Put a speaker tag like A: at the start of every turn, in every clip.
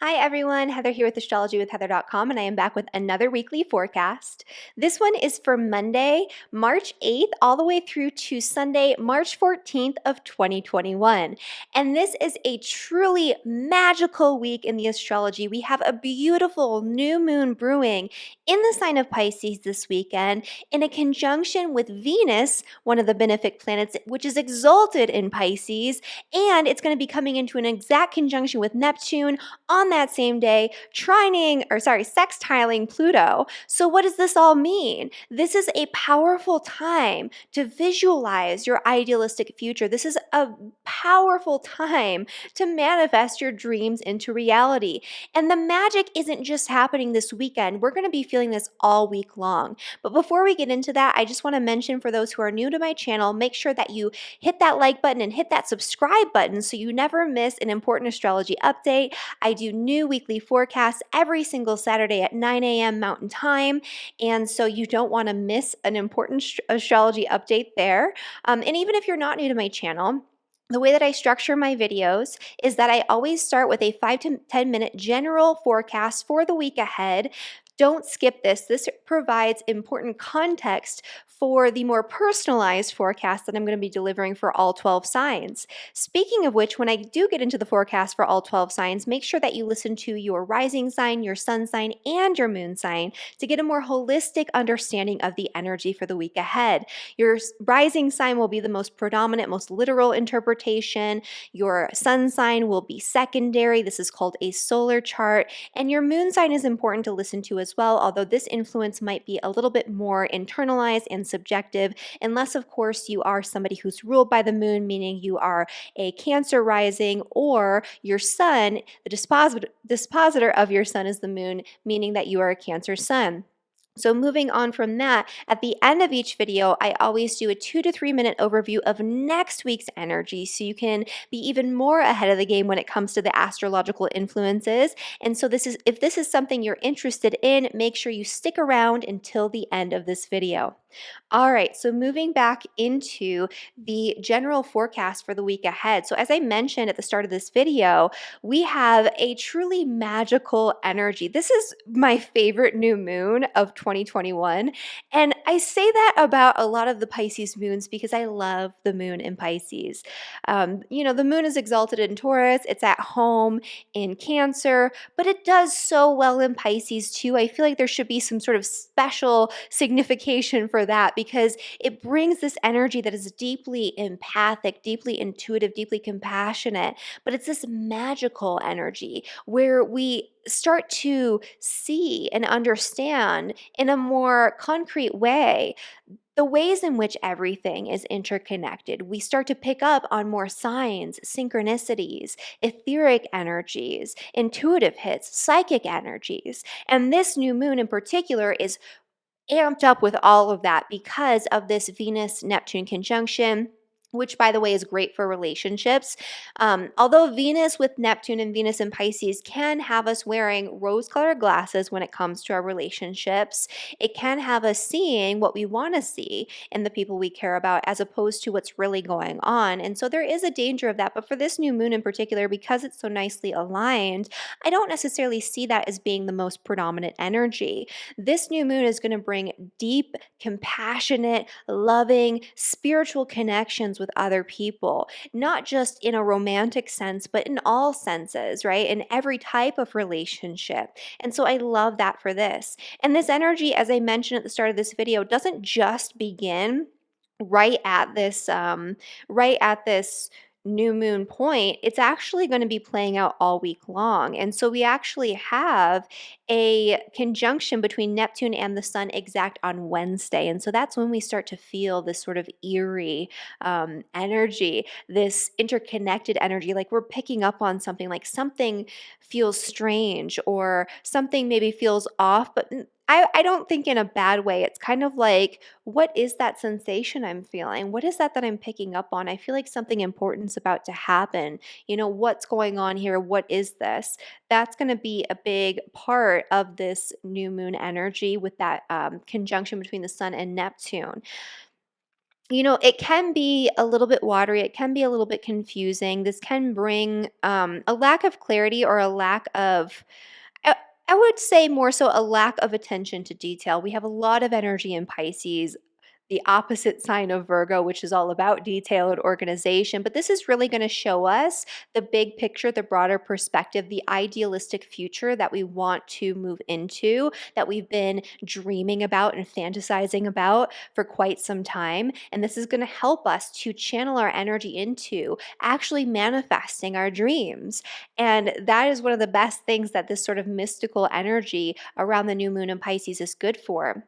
A: Hi everyone, Heather here with astrologywithheather.com, and I am back with another weekly forecast. This one is for Monday, March 8th, all the way through to Sunday, March 14th of 2021. And this is a truly magical week in the astrology. We have a beautiful new moon brewing in the sign of Pisces this weekend in a conjunction with Venus, one of the benefic planets, which is exalted in Pisces, and it's going to be coming into an exact conjunction with Neptune on that same day, sextiling Pluto. So what does this all mean? This is a powerful time to visualize your idealistic future. This is a powerful time to manifest your dreams into reality. And the magic isn't just happening this weekend. We're going to be feeling this all week long. But before we get into that, I just want to mention for those who are new to my channel, make sure that you hit that like button and hit that subscribe button so you never miss an important astrology update. I do new weekly forecasts every single Saturday at 9 a.m. Mountain Time, and so you don't want to miss an important astrology update there. And even if you're not new to my channel, the way that I structure my videos is that I always start with a 5 to 10 minute general forecast for the week ahead. Don't skip this. This provides important context for the more personalized forecast that I'm going to be delivering for all 12 signs. Speaking of which, when I do get into the forecast for all 12 signs, make sure that you listen to your rising sign, your sun sign, and your moon sign to get a more holistic understanding of the energy for the week ahead. Your rising sign will be the most predominant, most literal interpretation. Your sun sign will be secondary. This is called a solar chart. And your moon sign is important to listen to as well, although this influence might be a little bit more internalized and subjective, unless, of course, you are somebody who's ruled by the moon, meaning you are a Cancer rising, or your sun, the dispositor of your sun is the moon, meaning that you are a Cancer sun. So moving on from that, at the end of each video, I always do a 2 to 3 minute overview of next week's energy so you can be even more ahead of the game when it comes to the astrological influences. And so if this is something you're interested in, make sure you stick around until the end of this video. All right, so moving back into the general forecast for the week ahead. So as I mentioned at the start of this video, we have a truly magical energy. This is my favorite new moon of 2021. And I say that about a lot of the Pisces moons because I love the moon in Pisces. The moon is exalted in Taurus, it's at home in Cancer, but it does so well in Pisces too. I feel like there should be some sort of special signification for that because it brings this energy that is deeply empathic, deeply intuitive, deeply compassionate, but it's this magical energy where we start to see and understand in a more concrete way the ways in which everything is interconnected. We start to pick up on more signs, synchronicities, etheric energies, intuitive hits, psychic energies. And this new moon in particular is amped up with all of that because of this Venus-Neptune conjunction, which, by the way, is great for relationships. Although Venus with Neptune and Venus in Pisces can have us wearing rose-colored glasses when it comes to our relationships, it can have us seeing what we want to see in the people we care about as opposed to what's really going on. And so there is a danger of that. But for this new moon in particular, because it's so nicely aligned, I don't necessarily see that as being the most predominant energy. This new moon is going to bring deep, compassionate, loving, spiritual connections with other people, not just in a romantic sense, but in all senses, right? In every type of relationship. And so I love that for this. And this energy, as I mentioned at the start of this video, doesn't just begin right at this new moon point. It's actually going to be playing out all week long. And so we actually have a conjunction between Neptune and the sun exact on Wednesday. And so that's when we start to feel this sort of eerie energy, this interconnected energy, like we're picking up on something, like something feels strange or something maybe feels off, but I don't think in a bad way. It's kind of like, what is that sensation I'm feeling? What is that I'm picking up on? I feel like something important's about to happen. What's going on here? What is this? That's going to be a big part of this new moon energy with that conjunction between the sun and Neptune. it can be a little bit watery. It can be a little bit confusing. This can bring a lack of clarity or a lack of, I I would say more so a lack of attention to detail. We have a lot of energy in Pisces, the opposite sign of Virgo, which is all about detail and organization. But this is really going to show us the big picture, the broader perspective, the idealistic future that we want to move into, that we've been dreaming about and fantasizing about for quite some time. And this is going to help us to channel our energy into actually manifesting our dreams. And that is one of the best things that this sort of mystical energy around the new moon in Pisces is good for.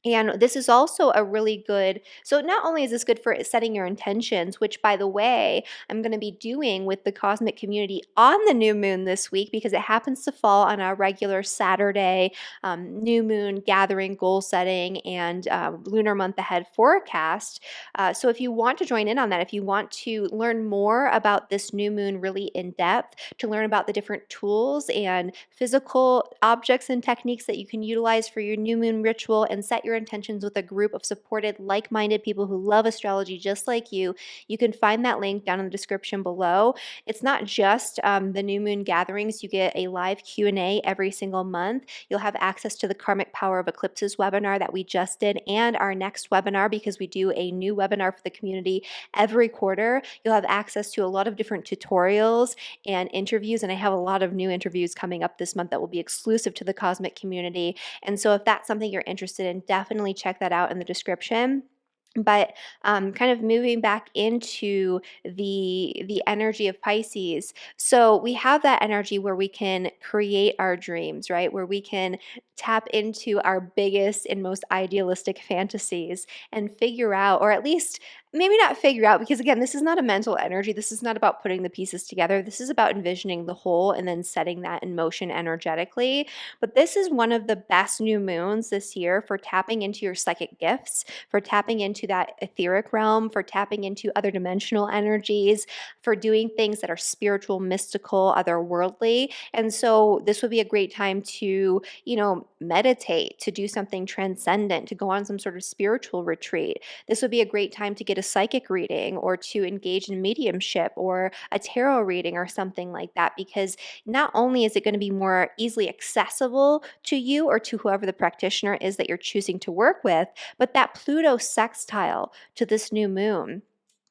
A: And this is also a really good, so not only is this good for setting your intentions, which by the way, I'm going to be doing with the cosmic community on the new moon this week because it happens to fall on our regular Saturday new moon gathering, goal setting, and lunar month ahead forecast. So if you want to join in on that, if you want to learn more about this new moon really in depth, to learn about the different tools and physical objects and techniques that you can utilize for your new moon ritual and set your intentions with a group of supported, like-minded people who love astrology just like you can find that link down in the description below. It's not just the new moon gatherings. You get a live Q&A every single month. You'll have access to the Karmic Power of Eclipses webinar that we just did and our next webinar because we do a new webinar for the community every quarter. You'll have access to a lot of different tutorials and interviews, and I have a lot of new interviews coming up this month that will be exclusive to the cosmic community. And so if that's something you're interested in, definitely check that out in the description. But kind of moving back into the energy of Pisces, so we have that energy where we can create our dreams, right? Where we can tap into our biggest and most idealistic fantasies and figure out, or at least maybe not figure out, because again, this is not a mental energy. This is not about putting the pieces together. This is about envisioning the whole and then setting that in motion energetically. But this is one of the best new moons this year for tapping into your psychic gifts, for tapping into that etheric realm, for tapping into other dimensional energies, for doing things that are spiritual, mystical, otherworldly. And so this would be a great time to, meditate, to do something transcendent, to go on some sort of spiritual retreat. This would be a great time to get a psychic reading or to engage in mediumship or a tarot reading or something like that, because not only is it going to be more easily accessible to you or to whoever the practitioner is that you're choosing to work with, but that Pluto sextile to this new moon,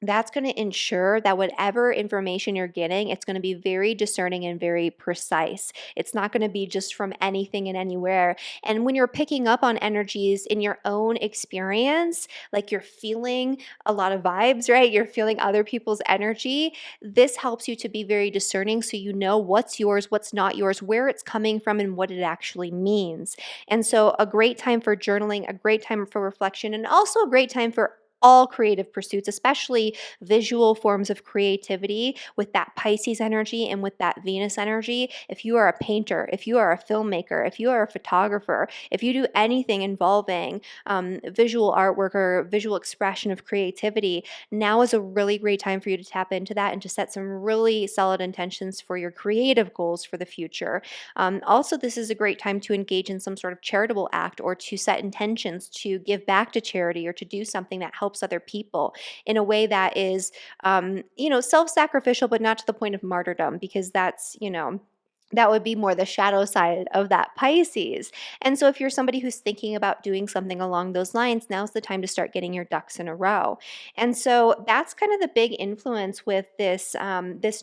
A: that's going to ensure that whatever information you're getting, it's going to be very discerning and very precise. It's not going to be just from anything and anywhere. And when you're picking up on energies in your own experience, like you're feeling a lot of vibes, right? You're feeling other people's energy. This helps you to be very discerning so you know what's yours, what's not yours, where it's coming from, and what it actually means. And so a great time for journaling, a great time for reflection, and also a great time for all creative pursuits, especially visual forms of creativity with that Pisces energy and with that Venus energy. If you are a painter, if you are a filmmaker, if you are a photographer, if you do anything involving visual artwork or visual expression of creativity, now is a really great time for you to tap into that and to set some really solid intentions for your creative goals for the future. Also, this is a great time to engage in some sort of charitable act or to set intentions to give back to charity or to do something that helps other people in a way that is, self-sacrificial, but not to the point of martyrdom, because that's, that would be more the shadow side of that Pisces. And so if you're somebody who's thinking about doing something along those lines, now's the time to start getting your ducks in a row. And so that's kind of the big influence with this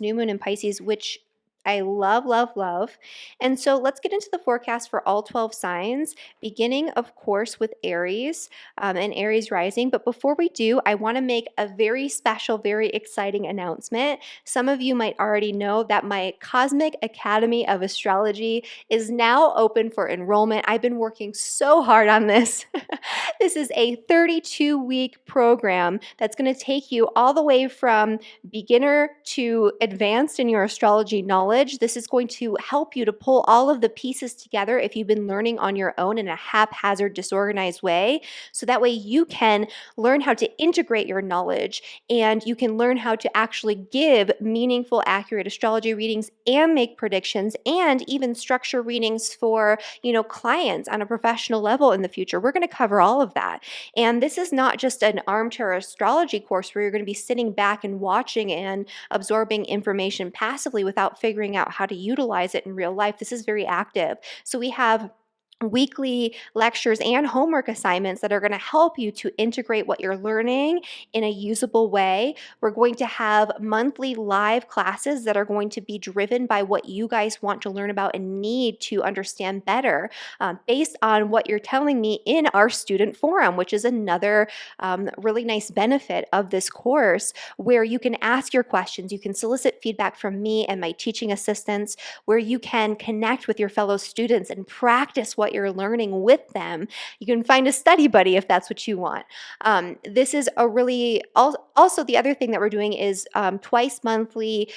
A: new moon in Pisces, which I love, love, love. And so let's get into the forecast for all 12 signs, beginning, of course, with Aries and Aries rising. But before we do, I want to make a very special, very exciting announcement. Some of you might already know that my Cosmic Academy of Astrology is now open for enrollment. I've been working so hard on this. This is a 32-week program that's going to take you all the way from beginner to advanced in your astrology knowledge knowledge. This is going to help you to pull all of the pieces together if you've been learning on your own in a haphazard, disorganized way. So that way you can learn how to integrate your knowledge, and you can learn how to actually give meaningful, accurate astrology readings and make predictions, and even structure readings for, clients on a professional level in the future. We're going to cover all of that. And this is not just an armchair astrology course where you're going to be sitting back and watching and absorbing information passively without figuring out how to utilize it in real life. This is very active. So we have weekly lectures and homework assignments that are going to help you to integrate what you're learning in a usable way. We're going to have monthly live classes that are going to be driven by what you guys want to learn about and need to understand better, based on what you're telling me in our student forum, which is another really nice benefit of this course, where you can ask your questions, you can solicit feedback from me and my teaching assistants, where you can connect with your fellow students and practice what you're learning with them. You can find a study buddy if that's what you want. This is a really, also the other thing that we're doing is twice monthly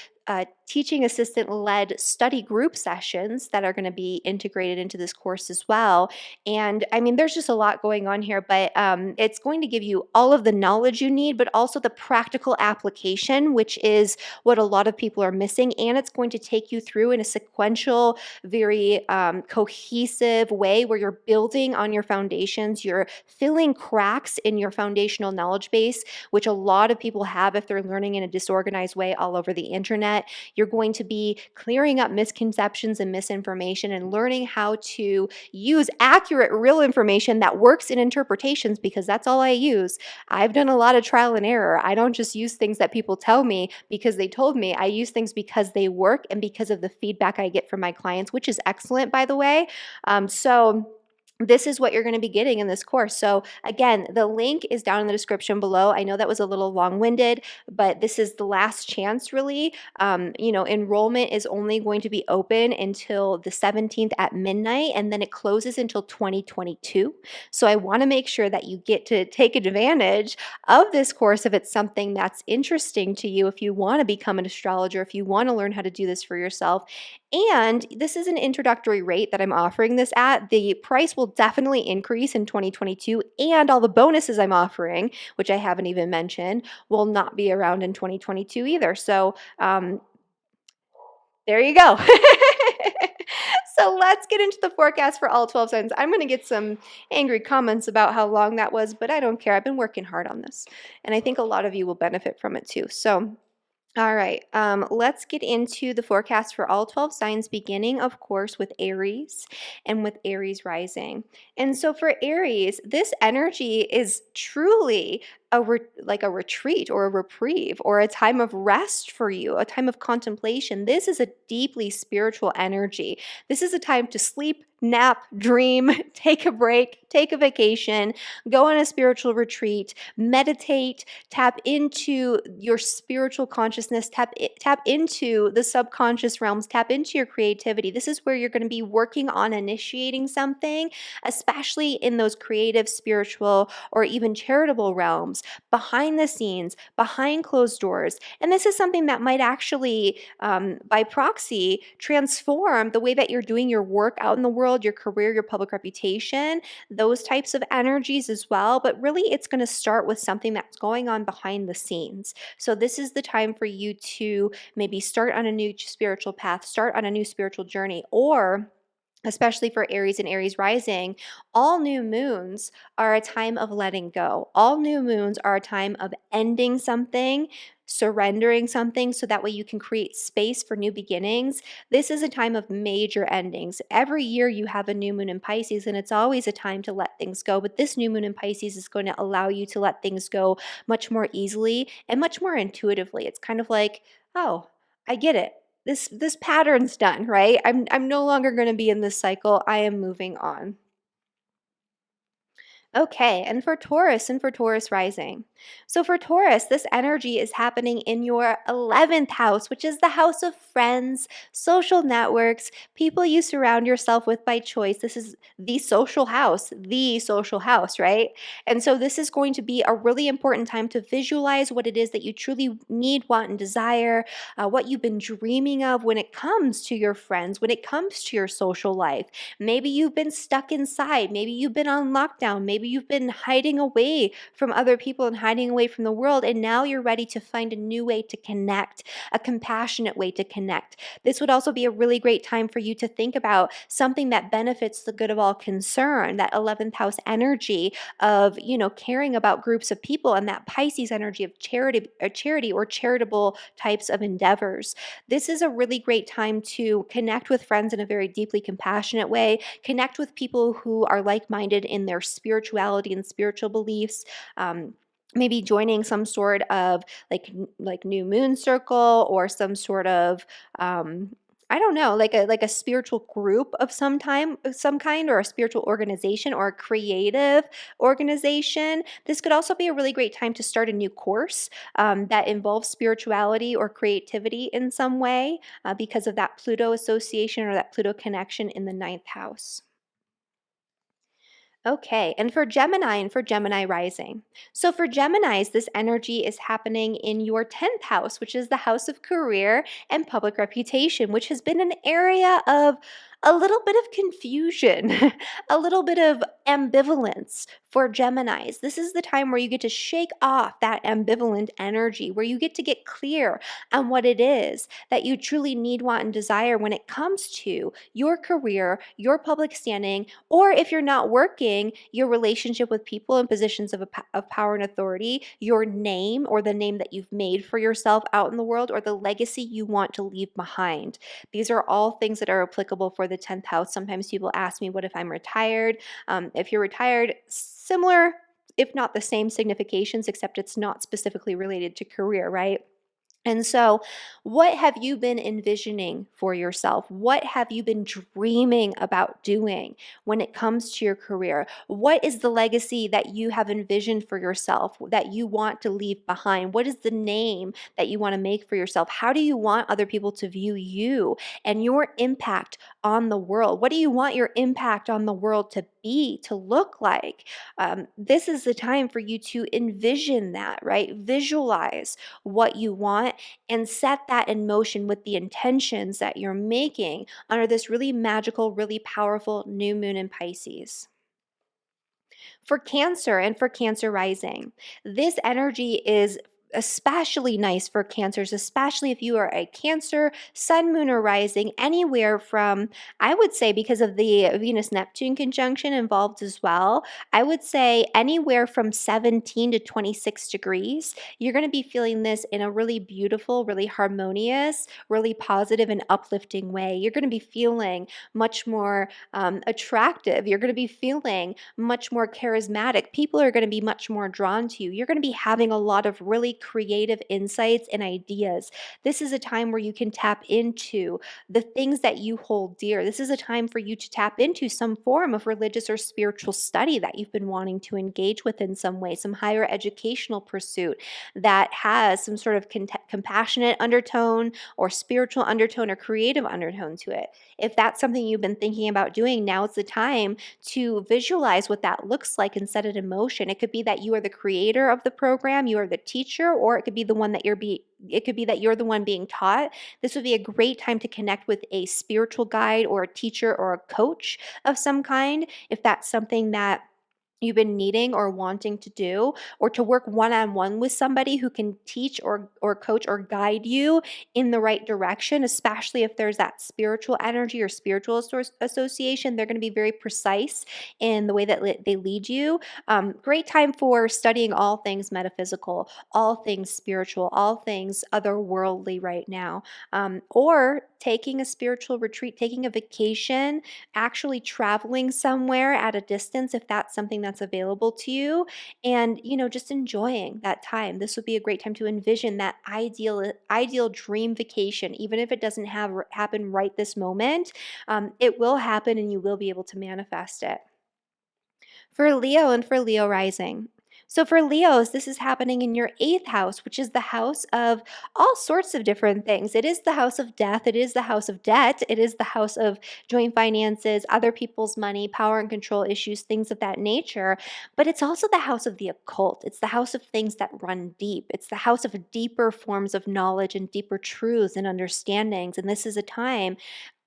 A: teaching assistant led study group sessions that are going to be integrated into this course as well. And I mean, there's just a lot going on here, but it's going to give you all of the knowledge you need, but also the practical application, which is what a lot of people are missing. And it's going to take you through in a sequential, very cohesive way where you're building on your foundations, you're filling cracks in your foundational knowledge base, which a lot of people have if they're learning in a disorganized way all over the internet. You're going to be clearing up misconceptions and misinformation and learning how to use accurate, real information that works in interpretations, because that's all I use. I've done a lot of trial and error. I don't just use things that people tell me because they told me. I use things because they work and because of the feedback I get from my clients, which is excellent, by the way. So this is what you're going to be getting in this course. So again, the link is down in the description below. I know that was a little long-winded, but this is the last chance, really. Enrollment is only going to be open until the 17th at midnight, and then it closes until 2022. So I want to make sure that you get to take advantage of this course if it's something that's interesting to you, if you want to become an astrologer, if you want to learn how to do this for yourself. And this is an introductory rate that I'm offering this at. The price will definitely increase in 2022, and all the bonuses I'm offering, which I haven't even mentioned, will not be around in 2022 either. So there you go. So let's get into the forecast for all 12 signs. I'm going to get some angry comments about how long that was, but I don't care. I've been working hard on this, and I think a lot of you will benefit from it too. So all right, let's get into the forecast for all 12 signs, beginning, of course, with Aries and with Aries rising. And so for Aries, this energy is truly like a retreat or a reprieve or a time of rest for you, a time of contemplation. This is a deeply spiritual energy. This is a time to sleep, nap, dream, take a break, take a vacation, go on a spiritual retreat, meditate, tap into your spiritual consciousness, tap into the subconscious realms, tap into your creativity. This is where you're going to be working on initiating something, especially in those creative, spiritual, or even charitable realms, behind the scenes, behind closed doors. And this is something that might actually, by proxy, transform the way that you're doing your work out in the world, your career, your public reputation, those types of energies as well. But really, it's going to start with something that's going on behind the scenes. So this is the time for you to maybe start on a new spiritual path, start on a new spiritual journey, or especially for Aries and Aries rising, all new moons are a time of letting go. All new moons are a time of ending something, surrendering something, so that way you can create space for new beginnings. This is a time of major endings. Every year you have a new moon in Pisces, and it's always a time to let things go. But this new moon in Pisces is going to allow you to let things go much more easily and much more intuitively. It's kind of like, oh, I get it. This pattern's done, right? I'm no longer going to be in this cycle. I am moving on. Okay, and for Taurus rising. So for Taurus, this energy is happening in your 11th house, which is the house of friends, social networks, people you surround yourself with by choice. This is the social house, right? And so this is going to be a really important time to visualize what it is that you truly need, want, and desire, what you've been dreaming of when it comes to your friends, when it comes to your social life. Maybe you've been stuck inside. Maybe you've been on lockdown. Maybe you've been hiding away from other people and hiding away from the world. And now you're ready to find a new way to connect, a compassionate way to connect. This would also be a really great time for you to think about something that benefits the good of all concern, that 11th house energy of, caring about groups of people, and that Pisces energy of charity or charitable types of endeavors. This is a really great time to connect with friends in a very deeply compassionate way, connect with people who are like minded in their spirituality and spiritual beliefs. Maybe joining some sort of like new moon circle, or some sort of I don't know, like a spiritual group of some kind, or a spiritual organization, or a creative organization. This could also be a really great time to start a new course that involves spirituality or creativity in some way, because of that Pluto association or that Pluto connection in the ninth house. Okay, and for Gemini rising. So for Geminis, this energy is happening in your 10th house, which is the house of career and public reputation, which has been an area of a little bit of confusion, a little bit of ambivalence for Geminis. This is the time where you get to shake off that ambivalent energy, where you get to get clear on what it is that you truly need, want, and desire when it comes to your career, your public standing, or if you're not working, your relationship with people in positions of power and authority, your name, or the name that you've made for yourself out in the world, or the legacy you want to leave behind. These are all things that are applicable for the 10th house. Sometimes people ask me, what if I'm retired? If you're retired, similar, if not the same significations, except it's not specifically related to career, right? And so, what have you been envisioning for yourself? What have you been dreaming about doing when it comes to your career? What is the legacy that you have envisioned for yourself that you want to leave behind? What is the name that you want to make for yourself? How do you want other people to view you and your impact on the world? What do you want your impact on the world to be, to look like? This is the time for you to envision that, right? Visualize what you want and set that in motion with the intentions that you're making under this really magical, really powerful new moon in Pisces. For Cancer and for Cancer rising, this energy is especially nice for Cancers, especially if you are a Cancer, Sun, Moon, or Rising, anywhere from, I would say, because of the Venus Neptune conjunction involved as well, I would say anywhere from 17 to 26 degrees. You're going to be feeling this in a really beautiful, really harmonious, really positive, and uplifting way. You're going to be feeling much more attractive. You're going to be feeling much more charismatic. People are going to be much more drawn to you. You're going to be having a lot of really creative insights and ideas. This is a time where you can tap into the things that you hold dear. This is a time for you to tap into some form of religious or spiritual study that you've been wanting to engage with in some way, some higher educational pursuit that has some sort of compassionate undertone or spiritual undertone or creative undertone to it. If that's something you've been thinking about doing, now is the time to visualize what that looks like and set it in motion. It could be that you are the creator of the program, you are the teacher, or it could be the one that it could be that you're the one being taught. This would be a great time to connect with a spiritual guide or a teacher or a coach of some kind if that's something that you've been needing or wanting to do, or to work one-on-one with somebody who can teach or coach or guide you in the right direction, especially if there's that spiritual energy or spiritual association. They're going to be very precise in the way that they lead you. Great time for studying all things metaphysical, all things spiritual, all things otherworldly right now, or taking a spiritual retreat, taking a vacation, actually traveling somewhere at a distance if that's something that's available to you, and just enjoying that time. This would be a great time to envision that ideal dream vacation, even if it doesn't happen right this moment. It will happen and you will be able to manifest it. For Leo and for Leo rising. So for Leos, this is happening in your eighth house, which is the house of all sorts of different things. It is the house of death. It is the house of debt. It is the house of joint finances, other people's money, power and control issues, things of that nature. But it's also the house of the occult. It's the house of things that run deep. It's the house of deeper forms of knowledge and deeper truths and understandings. And this is a time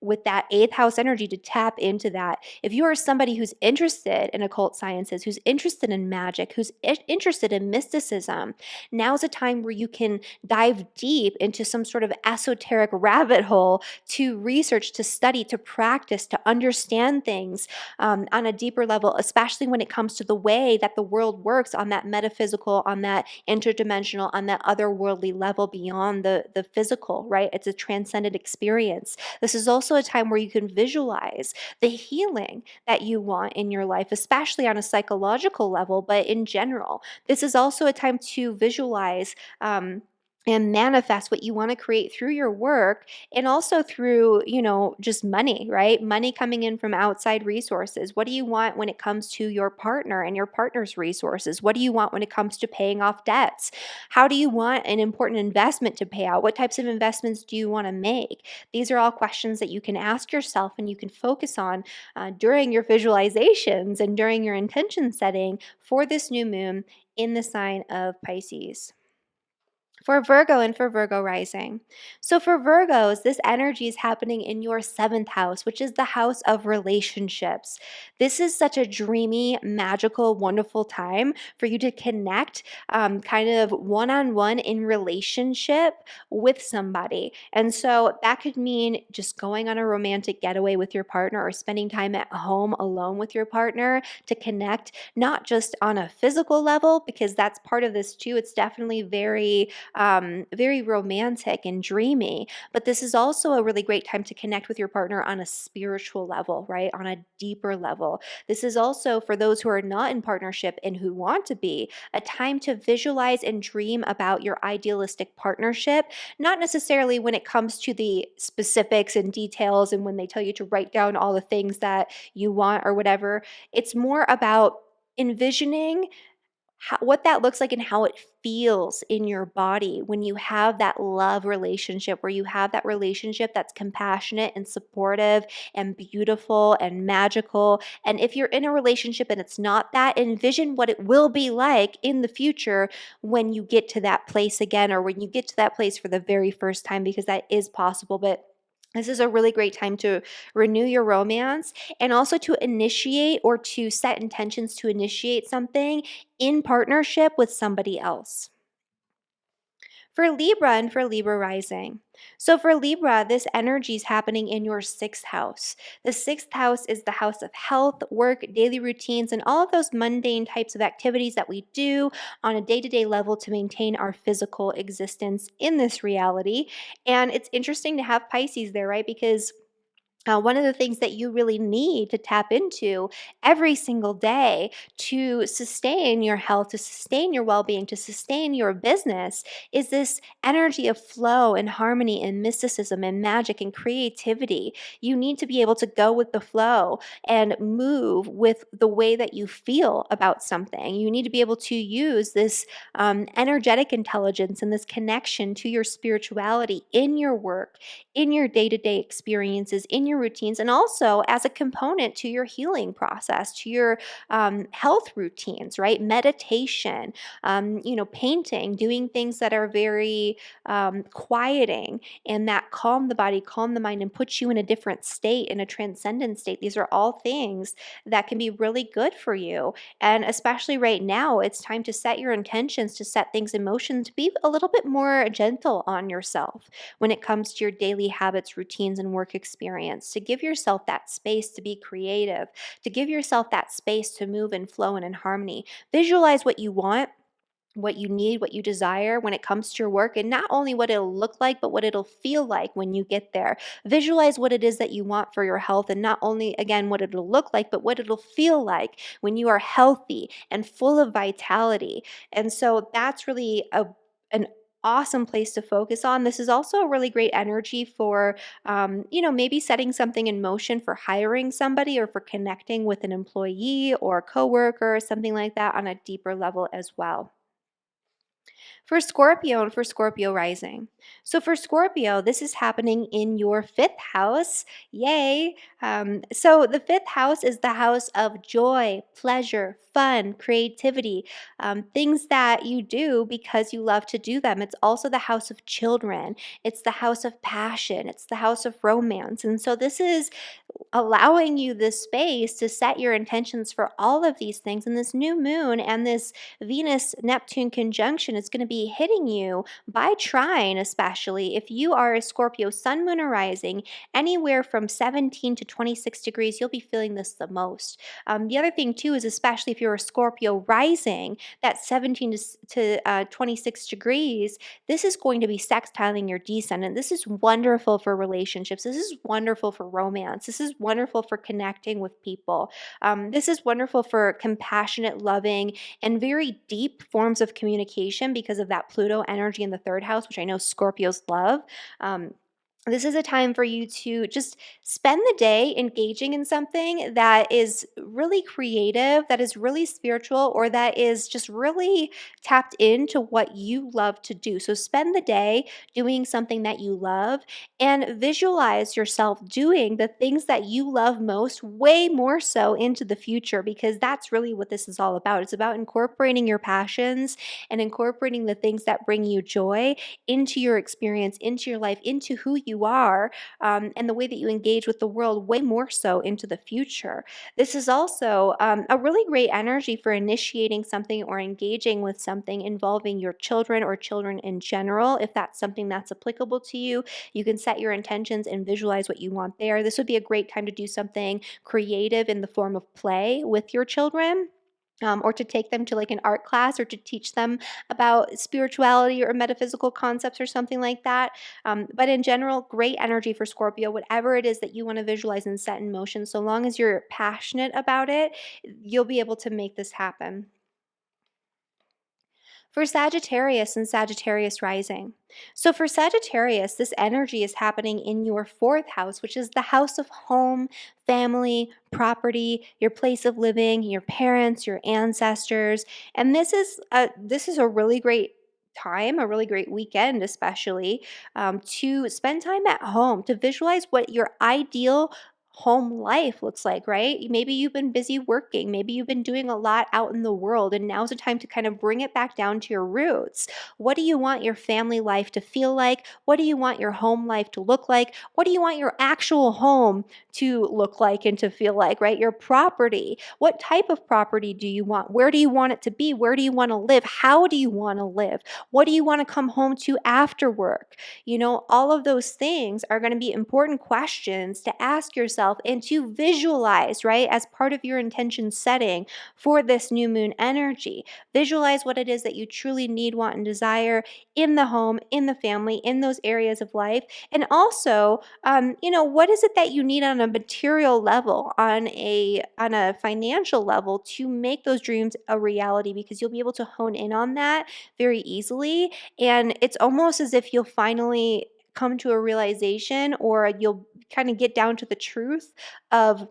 A: with that eighth house energy to tap into that. If you are somebody who's interested in occult sciences, who's interested in magic, who's interested in mysticism, now's a time where you can dive deep into some sort of esoteric rabbit hole to research, to study, to practice, to understand things on a deeper level, especially when it comes to the way that the world works on that metaphysical, on that interdimensional, on that otherworldly level beyond the physical, right? It's a transcendent experience. This is also a time where you can visualize the healing that you want in your life, especially on a psychological level, but in general. This is also a time to visualize and manifest what you want to create through your work and also through, just money, right? Money coming in from outside resources. What do you want when it comes to your partner and your partner's resources? What do you want when it comes to paying off debts? How do you want an important investment to pay out? What types of investments do you want to make? These are all questions that you can ask yourself and you can focus on during your visualizations and during your intention setting for this new moon in the sign of Pisces. For Virgo and for Virgo rising. So for Virgos, this energy is happening in your seventh house, which is the house of relationships. This is such a dreamy, magical, wonderful time for you to connect kind of one-on-one in relationship with somebody. And so that could mean just going on a romantic getaway with your partner or spending time at home alone with your partner to connect, not just on a physical level, because that's part of this too. It's definitely very romantic and dreamy. But this is also a really great time to connect with your partner on a spiritual level, right? On a deeper level. This is also for those who are not in partnership and who want to be a time to visualize and dream about your idealistic partnership, not necessarily when it comes to the specifics and details and when they tell you to write down all the things that you want or whatever. It's more about envisioning what that looks like and how it feels in your body when you have that love relationship, where you have that relationship that's compassionate and supportive and beautiful and magical. And if you're in a relationship and it's not that, envision what it will be like in the future when you get to that place again, or when you get to that place for the very first time, because that is possible. But this is a really great time to renew your romance and also to initiate or to set intentions to initiate something in partnership with somebody else. For Libra and for Libra rising. So for Libra, this energy is happening in your sixth house. The sixth house is the house of health, work, daily routines, and all of those mundane types of activities that we do on a day-to-day level to maintain our physical existence in this reality. And it's interesting to have Pisces there, right? Because one of the things that you really need to tap into every single day to sustain your health, to sustain your well being, to sustain your business is this energy of flow and harmony and mysticism and magic and creativity. You need to be able to go with the flow and move with the way that you feel about something. You need to be able to use this energetic intelligence and this connection to your spirituality in your work, in your day-to-day experiences, in your routines, and also as a component to your healing process, to your health routines, right? Meditation, painting, doing things that are very quieting and that calm the body, calm the mind, and put you in a different state, in a transcendent state. These are all things that can be really good for you. And especially right now, it's time to set your intentions, to set things in motion, to be a little bit more gentle on yourself when it comes to your daily habits, routines, and work experience, to give yourself that space to be creative, to give yourself that space to move and flow and in harmony. Visualize what you want, what you need, what you desire when it comes to your work, and not only what it'll look like, but what it'll feel like when you get there. Visualize what it is that you want for your health, and not only, again, what it'll look like, but what it'll feel like when you are healthy and full of vitality. And so that's really an awesome place to focus on. This is also a really great energy for, maybe setting something in motion for hiring somebody or for connecting with an employee or coworker or something like that on a deeper level as well. For Scorpio and for Scorpio rising. So for Scorpio, this is happening in your fifth house. Yay. So the fifth house is the house of joy, pleasure, fun, creativity, things that you do because you love to do them. It's also the house of children. It's the house of passion. It's the house of romance. And so this is allowing you the space to set your intentions for all of these things. And this new moon and this Venus Neptune conjunction is going to be hitting you by trine, especially if you are a Scorpio sun, moon, or rising, anywhere from 17 to 26 degrees, you'll be feeling this the most. The other thing, too, is especially if you're a Scorpio rising, that 17 to 26 degrees, this is going to be sextiling your descendant. This is wonderful for relationships. This is wonderful for romance. This is wonderful for connecting with people. This is wonderful for compassionate, loving, and very deep forms of communication because of that Pluto energy in the third house, which I know Scorpios love. This is a time for you to just spend the day engaging in something that is really creative, that is really spiritual, or that is just really tapped into what you love to do. So spend the day doing something that you love and visualize yourself doing the things that you love most, way more so into the future, because that's really what this is all about. It's about incorporating your passions and incorporating the things that bring you joy into your experience, into your life, into who you are, and the way that you engage with the world, way more so into the future. This is also a really great energy for initiating something or engaging with something involving your children or children in general. If that's something that's applicable to you, you can set your intentions and visualize what you want there. This would be a great time to do something creative in the form of play with your children. Or to take them to like an art class or to teach them about spirituality or metaphysical concepts or something like that. But in general, great energy for Scorpio, whatever it is that you want to visualize and set in motion. So long as you're passionate about it, you'll be able to make this happen. For Sagittarius and Sagittarius rising. So for Sagittarius, this energy is happening in your fourth house, which is the house of home, family, property, your place of living, your parents, your ancestors. And this is a really great time, a really great weekend, especially to spend time at home, to visualize what your ideal home life looks like, right? Maybe you've been busy working, maybe you've been doing a lot out in the world, and now's the time to kind of bring it back down to your roots. What do you want your family life to feel like? What do you want your home life to look like? What do you want your actual home to look like and to feel like, right? Your property. What type of property do you want? Where do you want it to be? Where do you want to live? How do you want to live? What do you want to come home to after work? All of those things are going to be important questions to ask yourself and to visualize, right, as part of your intention setting for this new moon energy. Visualize what it is that you truly need, want, and desire in the home, in the family, in those areas of life. And also, what is it that you need on a material level, on a financial level to make those dreams a reality, because you'll be able to hone in on that very easily. And it's almost as if you'll finally come to a realization, or you'll kind of get down to the truth of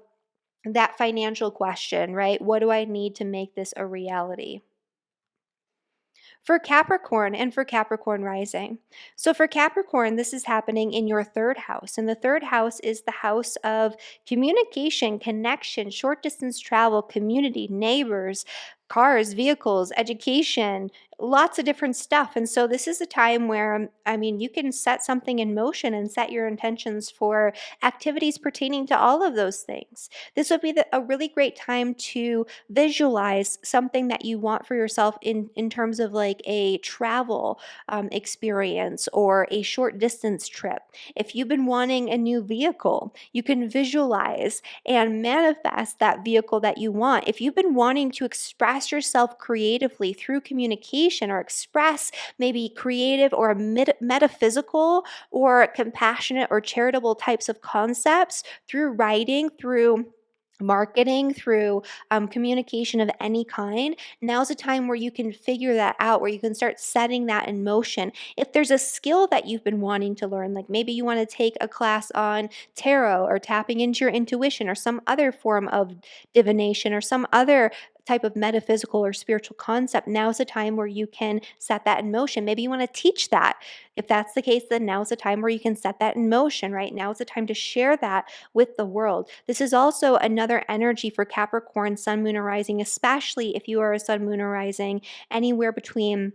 A: that financial question, right? What do I need to make this a reality? For Capricorn and for Capricorn rising. So for Capricorn, this is happening in your third house. And the third house is the house of communication, connection, short distance travel, community, neighbors, cars, vehicles, education, lots of different stuff. And so this is a time where, you can set something in motion and set your intentions for activities pertaining to all of those things. This would be a really great time to visualize something that you want for yourself in terms of like a travel experience or a short distance trip. If you've been wanting a new vehicle, you can visualize and manifest that vehicle that you want. If you've been wanting to express yourself creatively through communication, or express maybe creative or metaphysical or compassionate or charitable types of concepts through writing, through marketing, through communication of any kind, now's a time where you can figure that out, where you can start setting that in motion. If there's a skill that you've been wanting to learn, like maybe you want to take a class on tarot or tapping into your intuition or some other form of divination or some other type of metaphysical or spiritual concept, now's the time where you can set that in motion. Maybe you want to teach that. If that's the case, then now's the time where you can set that in motion, right? Now's the time to share that with the world. This is also another energy for Capricorn, sun, moon, or rising, especially if you are a sun, moon, or rising anywhere between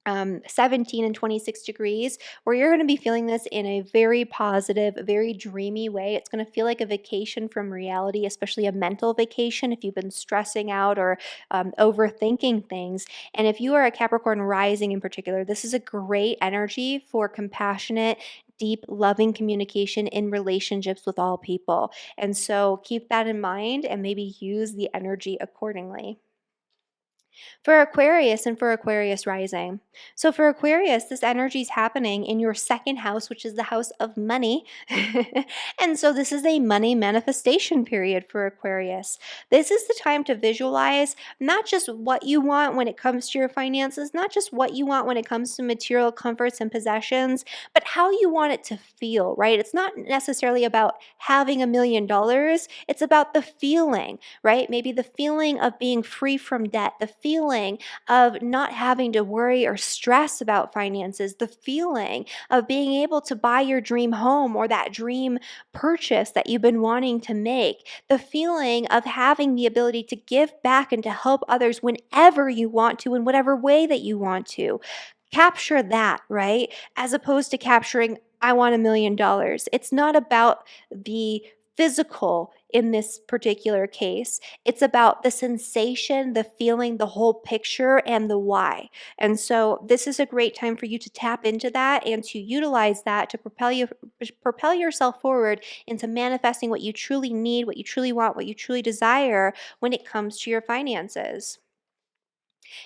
A: 17 and 26 degrees, where you're going to be feeling this in a very positive, very dreamy way. It's going to feel like a vacation from reality, especially a mental vacation if you've been stressing out or overthinking things. And if you are a Capricorn rising in particular, this is a great energy for compassionate, deep, loving communication in relationships with all people. And so keep that in mind and maybe use the energy accordingly. For Aquarius and for Aquarius rising. So for Aquarius, this energy is happening in your second house, which is the house of money. And so this is a money manifestation period for Aquarius. This is the time to visualize not just what you want when it comes to your finances, not just what you want when it comes to material comforts and possessions, but how you want it to feel, right? It's not necessarily about having $1 million. It's about the feeling, right? Maybe the feeling of being free from debt, the feeling of not having to worry or stress about finances, the feeling of being able to buy your dream home or that dream purchase that you've been wanting to make, the feeling of having the ability to give back and to help others whenever you want to, in whatever way that you want to. Capture that, right? As opposed to capturing, I want $1 million. It's not about the physical in this particular case. It's about the sensation, the feeling, the whole picture, and the why. And so this is a great time for you to tap into that and to utilize that to propel yourself forward into manifesting what you truly need, what you truly want, what you truly desire when it comes to your finances.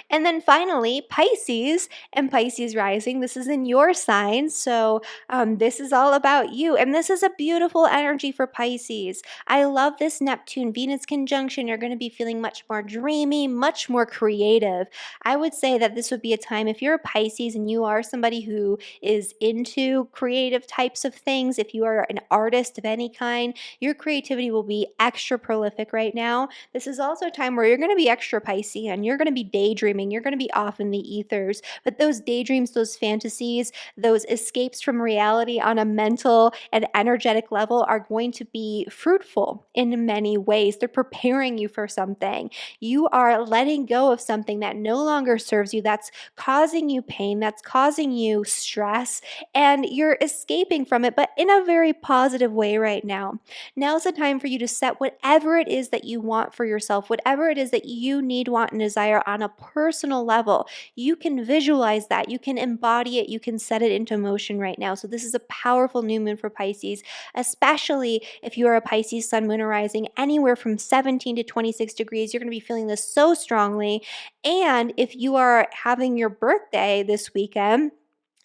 A: And then finally, Pisces and Pisces rising. This is in your sign. So this is all about you. And this is a beautiful energy for Pisces. I love this Neptune Venus conjunction. You're going to be feeling much more dreamy, much more creative. I would say that this would be a time, if you're a Pisces and you are somebody who is into creative types of things, if you are an artist of any kind, your creativity will be extra prolific right now. This is also a time where you're going to be extra Piscean. You're going to be daydreaming. You're going to be off in the ethers. But those daydreams, those fantasies, those escapes from reality on a mental and energetic level are going to be fruitful in many ways. They're preparing you for something. You are letting go of something that no longer serves you, that's causing you pain, that's causing you stress, and you're escaping from it, but in a very positive way right now. Now's the time for you to set whatever it is that you want for yourself, whatever it is that you need, want, and desire on a personal level. You can visualize that, you can embody it, you can set it into motion right now. So this is a powerful new moon for Pisces, especially if you are a Pisces sun, moon, or rising anywhere from 17 to 26 degrees. You're going to be feeling this so strongly. And if you are having your birthday this weekend,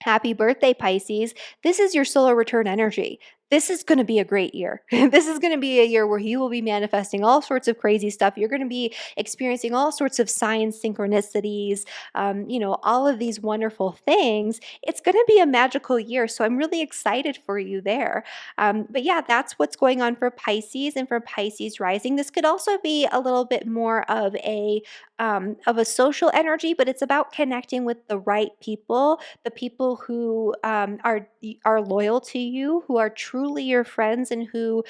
A: happy birthday, Pisces. This is your solar return energy. This is going to be a great year. This is going to be a year where you will be manifesting all sorts of crazy stuff. You're going to be experiencing all sorts of signs, synchronicities, all of these wonderful things. It's going to be a magical year. So I'm really excited for you there. But yeah, that's what's going on for Pisces and for Pisces rising. This could also be a little bit more of a social energy, but it's about connecting with the right people, the people who are loyal to you, who are truly your friends, and who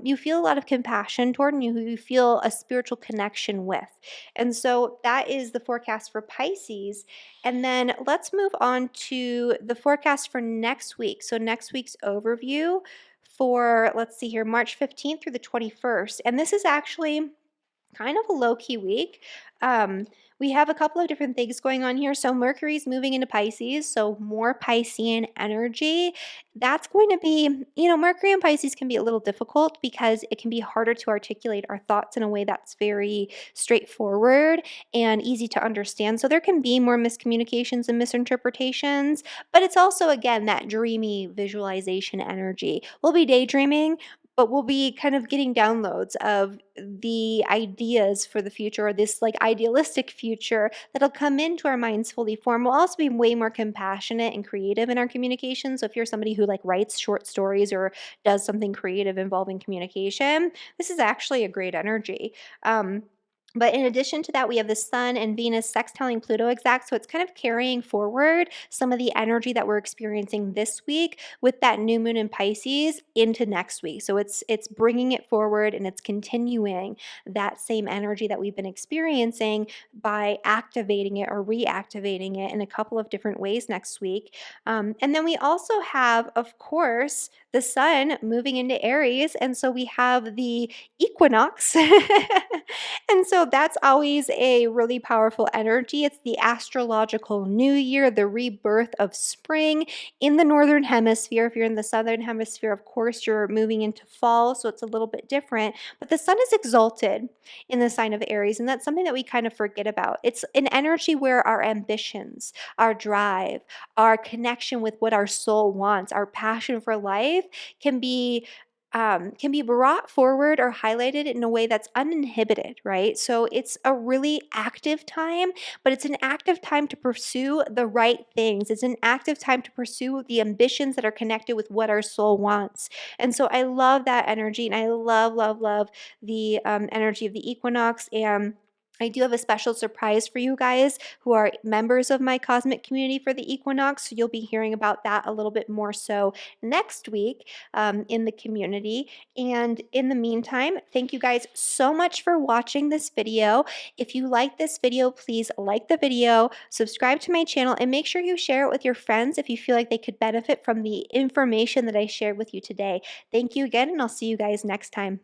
A: you feel a lot of compassion toward, and who you feel a spiritual connection with. And so that is the forecast for Pisces. And then let's move on to the forecast for next week. So next week's overview for, let's see here, March 15th through the 21st. And this is actually kind of a low-key week. We have a couple of different things going on here. So Mercury's moving into Pisces, so more Piscean energy. That's going to be, Mercury and Pisces can be a little difficult because it can be harder to articulate our thoughts in a way that's very straightforward and easy to understand. So there can be more miscommunications and misinterpretations, but it's also, again, that dreamy visualization energy. We'll be daydreaming, but we'll be kind of getting downloads of the ideas for the future, or this like idealistic future that'll come into our minds fully formed. We'll also be way more compassionate and creative in our communication. So if you're somebody who like writes short stories or does something creative involving communication, this is actually a great energy. But in addition to that, we have the Sun and Venus sextiling Pluto exact. So it's kind of carrying forward some of the energy that we're experiencing this week with that new moon in Pisces into next week. So it's bringing it forward, and it's continuing that same energy that we've been experiencing by activating it or reactivating it in a couple of different ways next week. And then we also have, of course, the Sun moving into Aries. And so we have the equinox. And so that's always a really powerful energy. It's the astrological new year, the rebirth of spring in the northern hemisphere. If you're in the southern hemisphere, of course, you're moving into fall, so it's a little bit different. But the sun is exalted in the sign of Aries, and that's something that we kind of forget about. It's an energy where our ambitions, our drive, our connection with what our soul wants, our passion for life can be brought forward or highlighted in a way that's uninhibited, right? So it's a really active time, but it's an active time to pursue the right things. It's an active time to pursue the ambitions that are connected with what our soul wants. And so I love that energy, and I love, love, love the energy of the equinox. And I do have a special surprise for you guys who are members of my cosmic community for the equinox. So you'll be hearing about that a little bit more so next week in the community. And in the meantime, thank you guys so much for watching this video. If you like this video, please like the video, subscribe to my channel, and make sure you share it with your friends if you feel like they could benefit from the information that I shared with you today. Thank you again, and I'll see you guys next time.